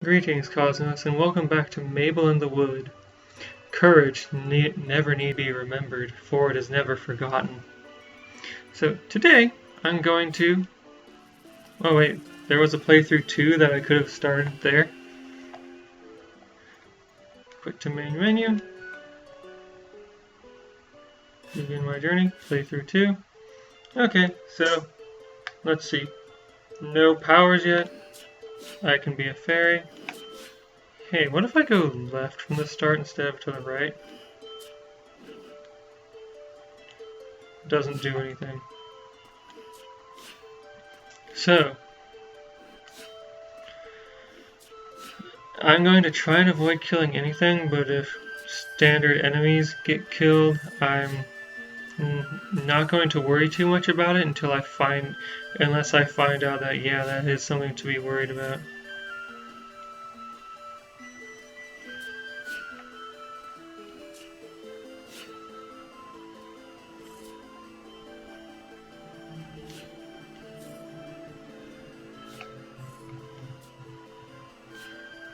Greetings, Cosmos, and welcome back to Mable in the Wood. Courage never need be remembered, for it is never forgotten. So today, I'm going to... Oh wait, there was a playthrough 2 that I could have started there. Quick to main menu. Begin my journey, playthrough 2. Okay, so, let's see. No powers yet. I can be a fairy. Hey, what if I go left from the start instead of to the right? Doesn't do anything. So, I'm going to try and avoid killing anything, but if standard enemies get killed, I'm not going to worry too much about it unless I find out that, yeah, that is something to be worried about.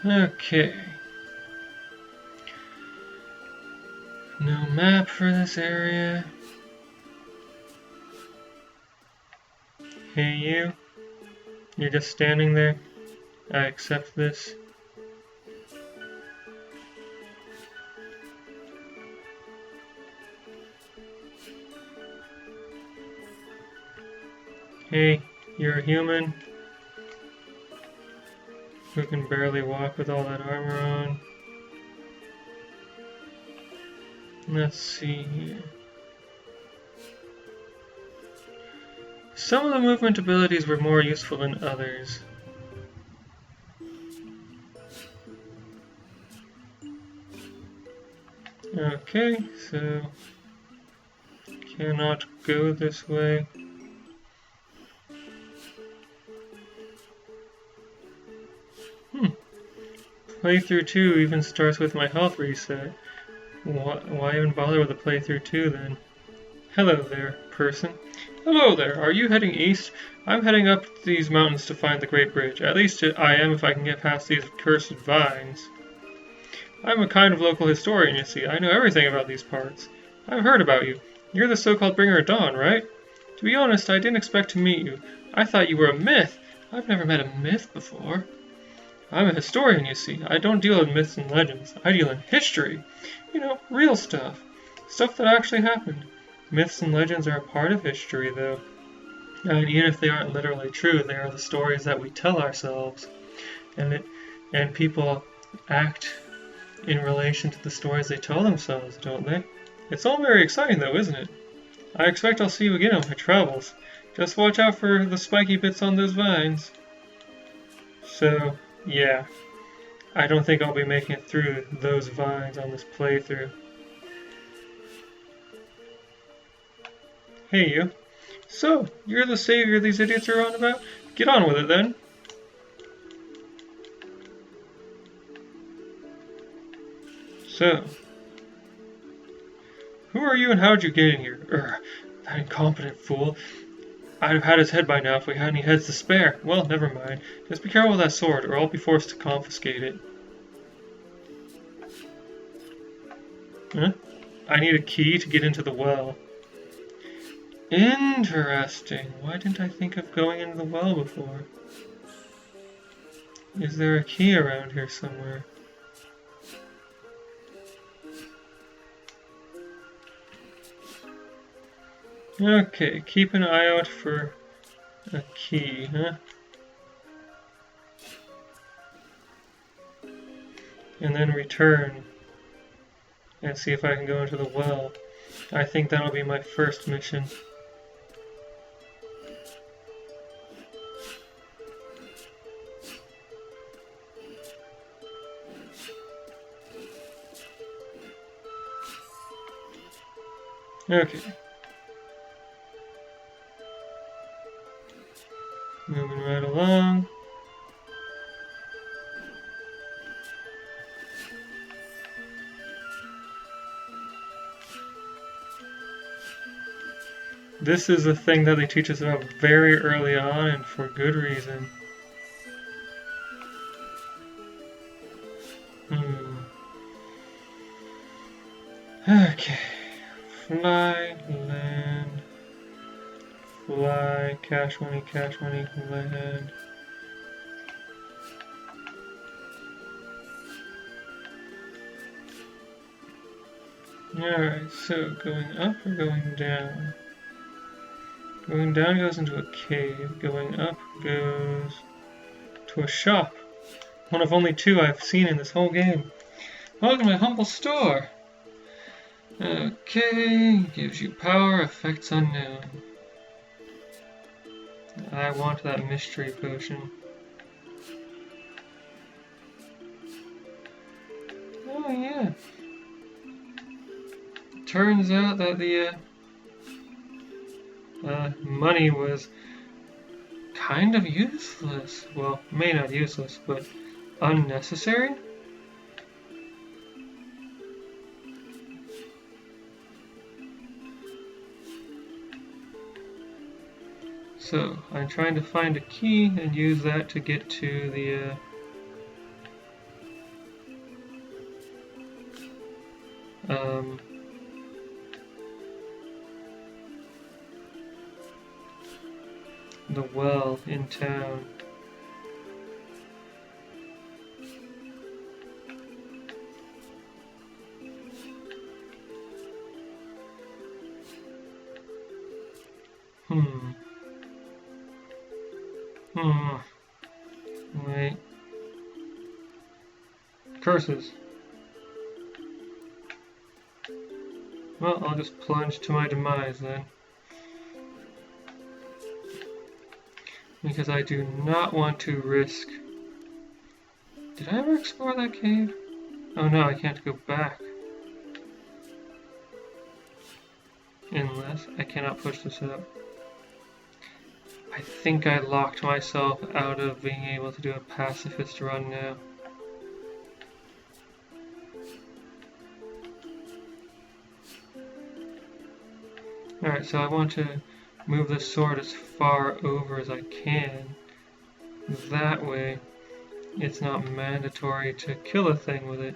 Okay. No map for this area. Hey you. You're just standing there. I accept this. Hey, you're a human who can barely walk with all that armor on. Let's see here. Some of the movement abilities were more useful than others. Okay, so cannot go this way. Playthrough 2 even starts with my health reset. Why even bother with a playthrough 2 then? Hello there, person. Hello there, are you heading east? I'm heading up these mountains to find the Great Bridge. At least I am if I can get past these cursed vines. I'm a kind of local historian, you see. I know everything about these parts. I've heard about you. You're the so-called Bringer of Dawn, right? To be honest, I didn't expect to meet you. I thought you were a myth. I've never met a myth before. I'm a historian, you see. I don't deal in myths and legends. I deal in history. You know, real stuff. Stuff that actually happened. Myths and legends are a part of history, though. And even if they aren't literally true, they are the stories that we tell ourselves. And people act in relation to the stories they tell themselves, don't they? It's all very exciting, though, isn't it? I expect I'll see you again on my travels. Just watch out for the spiky bits on those vines. So... yeah, I don't think I'll be making it through those vines on this playthrough. Hey you. So, you're the savior these idiots are on about? Get on with it then. So, who are you and how'd you get in here? That incompetent fool. I'd have had his head by now if we had any heads to spare. Well, never mind. Just be careful with that sword, or I'll be forced to confiscate it. Huh? I need a key to get into the well. Interesting. Why didn't I think of going into the well before? Is there a key around here somewhere? Okay, keep an eye out for a key, huh? And then return and see if I can go into the well. I think that'll be my first mission. Okay. Moving right along. This is a thing that they teach us about very early on and for good reason. Okay. Fly, land, fly, cash money, land. Alright, so going up or going down? Going down goes into a cave. Going up goes to a shop. One of only two I've seen in this whole game. Welcome to my humble store. Okay, gives you power, effects unknown. I want that mystery potion. Oh yeah. Turns out that the money was kind of useless. Well, may not useless, but unnecessary? So, I'm trying to find a key and use that to get to the well in town. Wait. Curses. Well, I'll just plunge to my demise then. Because I do not want to risk... Did I ever explore that cave? Oh no, I can't go back. Unless I cannot push this up. I think I locked myself out of being able to do a pacifist run now. Alright, so I want to move the sword as far over as I can. That way, it's not mandatory to kill a thing with it.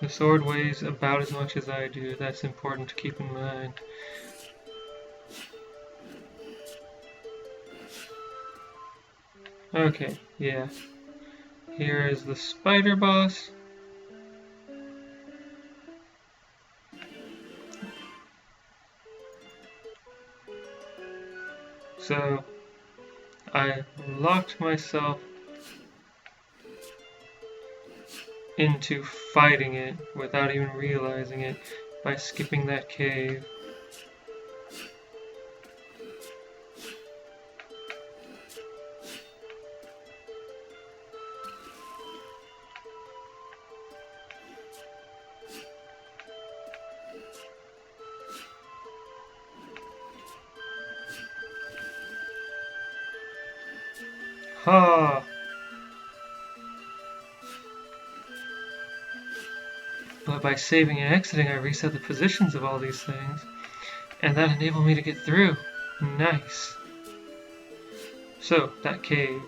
The sword weighs about as much as I do. That's important to keep in mind. Okay, yeah. Here is the spider boss. So, I locked myself into fighting it without even realizing it by skipping that cave. Ha! But by saving and exiting, I reset the positions of all these things, and that enabled me to get through. Nice. So, that cave.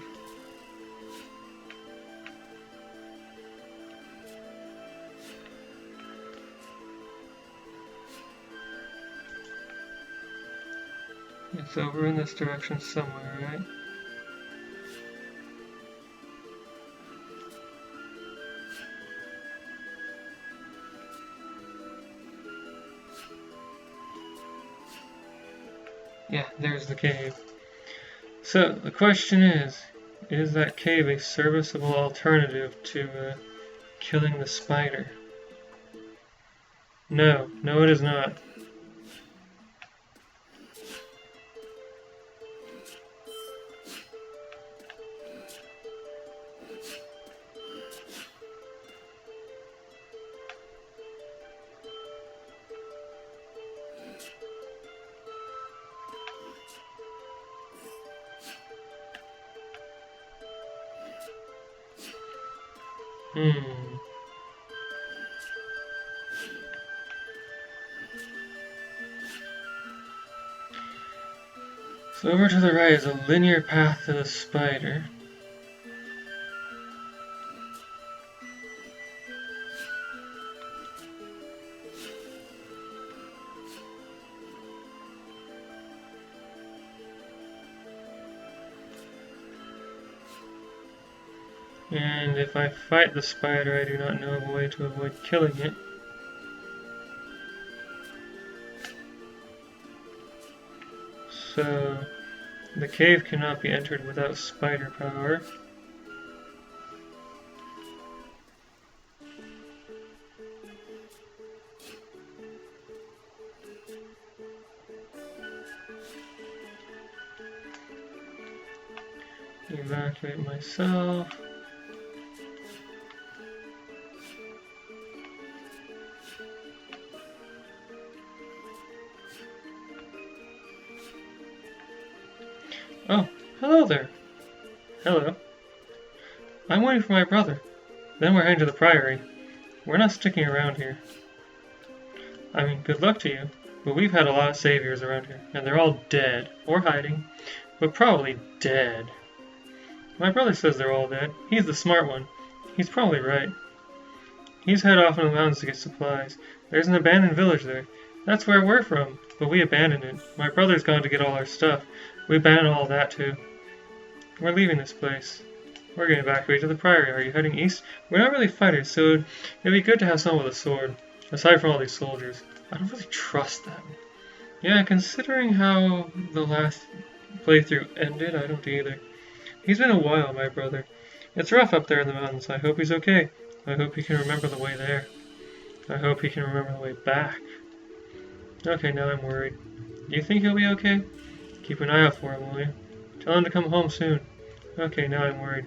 It's over in this direction somewhere, right? Yeah, there's the cave. So, the question is that cave a serviceable alternative to killing the spider? No, it is not. So over to the right is a linear path to the spider. And if I fight the spider, I do not know of a way to avoid killing it. So the cave cannot be entered without spider power. Evacuate myself. Oh, hello there. Hello. I'm waiting for my brother. Then we're heading to the priory. We're not sticking around here. I mean, good luck to you. But we've had a lot of saviors around here, and they're all dead, or hiding, but probably dead. My brother says they're all dead. He's the smart one. He's probably right. He's headed off in the mountains to get supplies. There's an abandoned village there. That's where we're from, but we abandoned it. My brother's gone to get all our stuff. We abandoned all that too. We're leaving this place. We're going to evacuate to the priory. Are you heading east? We're not really fighters, so it'd be good to have someone with a sword. Aside from all these soldiers. I don't really trust them. Yeah, considering how the last playthrough ended, I don't either. He's been a while, my brother. It's rough up there in the mountains. I hope he's okay. I hope he can remember the way there. I hope he can remember the way back. Okay, now I'm worried. Do you think he'll be okay? Keep an eye out for him, will you? Tell him to come home soon. Okay, now I'm worried.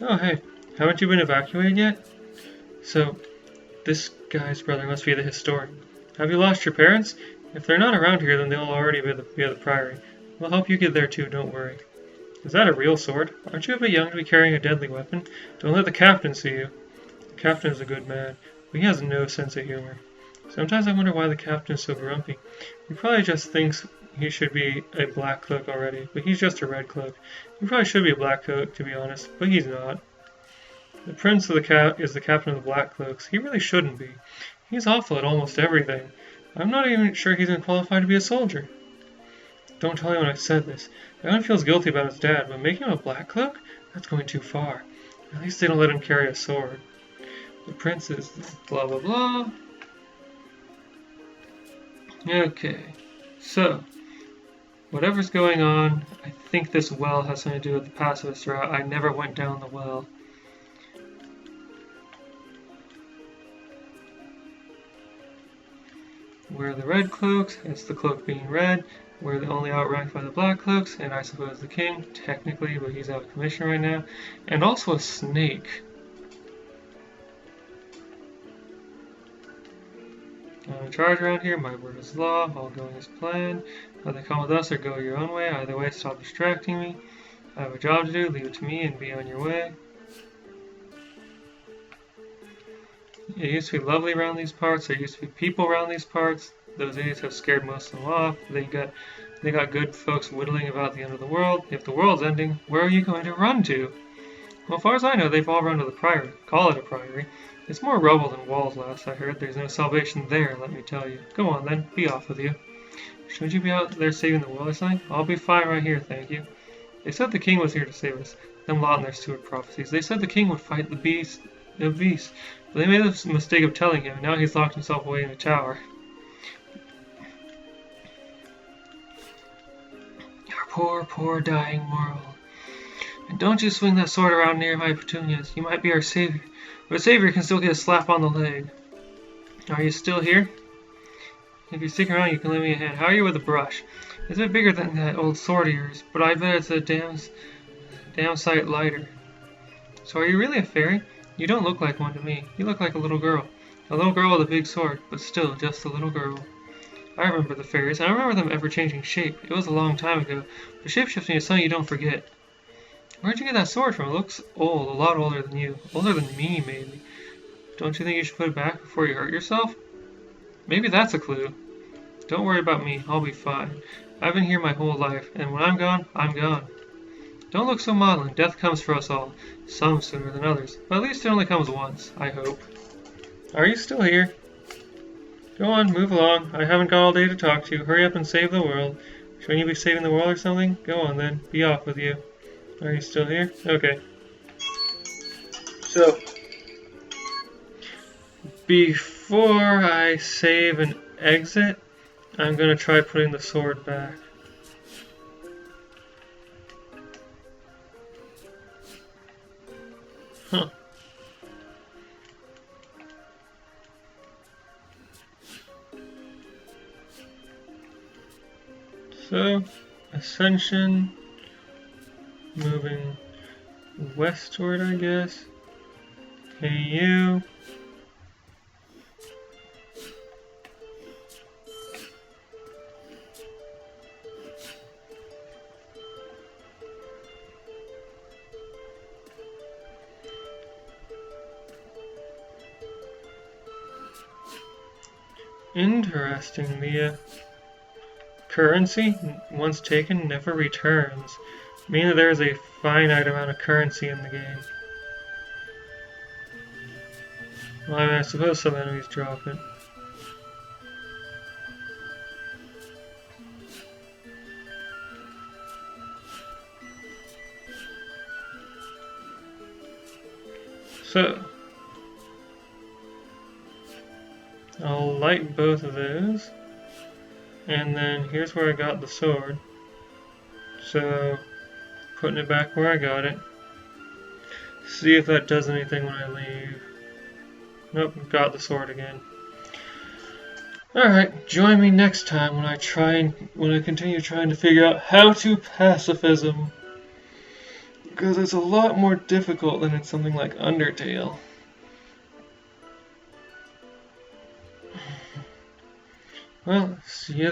Oh, hey. Haven't you been evacuated yet? So, this guy's brother must be the historian. Have you lost your parents? If they're not around here, then they'll already be at the priory. We'll help you get there too, don't worry. Is that a real sword? Aren't you a bit young to be carrying a deadly weapon? Don't let the captain see you. The captain is a good man, but he has no sense of humor. Sometimes I wonder why the captain is so grumpy. He probably just thinks he should be a black cloak already, but he's just a red cloak. He probably should be a black cloak, to be honest, but he's not. The prince of the is the captain of the Black Cloaks. He really shouldn't be. He's awful at almost everything. I'm not even sure he's even qualified to be a soldier. Don't tell anyone I said this. Everyone feels guilty about his dad, but making him a Black Cloak? That's going too far. At least they don't let him carry a sword. The prince is blah blah blah. Okay, so whatever's going on, I think this well has something to do with the pacifist route. I never went down the well. We're the red cloaks, hence the cloak being red. We're the only outranked by the black cloaks, and I suppose the king, technically, but he's out of commission right now. And also a snake. I'm in charge around here, my word is law, all going as planned. Either come with us or go your own way, either way stop distracting me. I have a job to do, leave it to me and be on your way. It used to be lovely around these parts, there used to be people around these parts. Those idiots have scared most of them off. They got good folks whittling about the end of the world. If the world's ending, where are you going to run to? Well, as far as I know, they've all run to the priory. Call it a priory. It's more rubble than walls, last I heard. There's no salvation there, let me tell you. Go on then, be off with you. Shouldn't you be out there saving the world or something? I'll be fine right here, thank you. They said the king was here to save us. Them lot and their steward prophecies. They said the king would fight the beast. But they made the mistake of telling him, and now he's locked himself away in a tower. Your poor, poor dying world. And don't you swing that sword around near my petunias. You might be our savior, but a savior can still get a slap on the leg. Are you still here? If you stick around, you can lend me a hand. How are you with a brush? It's a bit bigger than that old sword of yours, but I bet it's a damn sight lighter. So are you really a fairy? You don't look like one to me. You look like a little girl. A little girl with a big sword, but still just a little girl. I remember the fairies, and I remember them ever changing shape. It was a long time ago, but shape-shifting is something you don't forget. Where'd you get that sword from? It looks old, a lot older than you. Older than me, maybe. Don't you think you should put it back before you hurt yourself? Maybe that's a clue. Don't worry about me, I'll be fine. I've been here my whole life, and when I'm gone, I'm gone. Don't look so maudlin. Death comes for us all. Some sooner than others, but at least it only comes once, I hope. Are you still here? Go on, move along. I haven't got all day to talk to you. Hurry up and save the world. Shouldn't you be saving the world or something? Go on then. Be off with you. Are you still here? Okay. So, before I save and exit, I'm going to try putting the sword back. Huh. So, ascension, moving westward, I guess. Hey, you. Interesting. The currency, once taken, never returns. Meaning that there is a finite amount of currency in the game. Well, I mean, I suppose some enemies drop it. So, I'll light both of those. And then here's where I got the sword. So, putting it back where I got it. See if that does anything when I leave. Nope, got the sword again. Alright, join me next time when I continue trying to figure out how to pacifism. Because it's a lot more difficult than in something like Undertale. Well, see you then.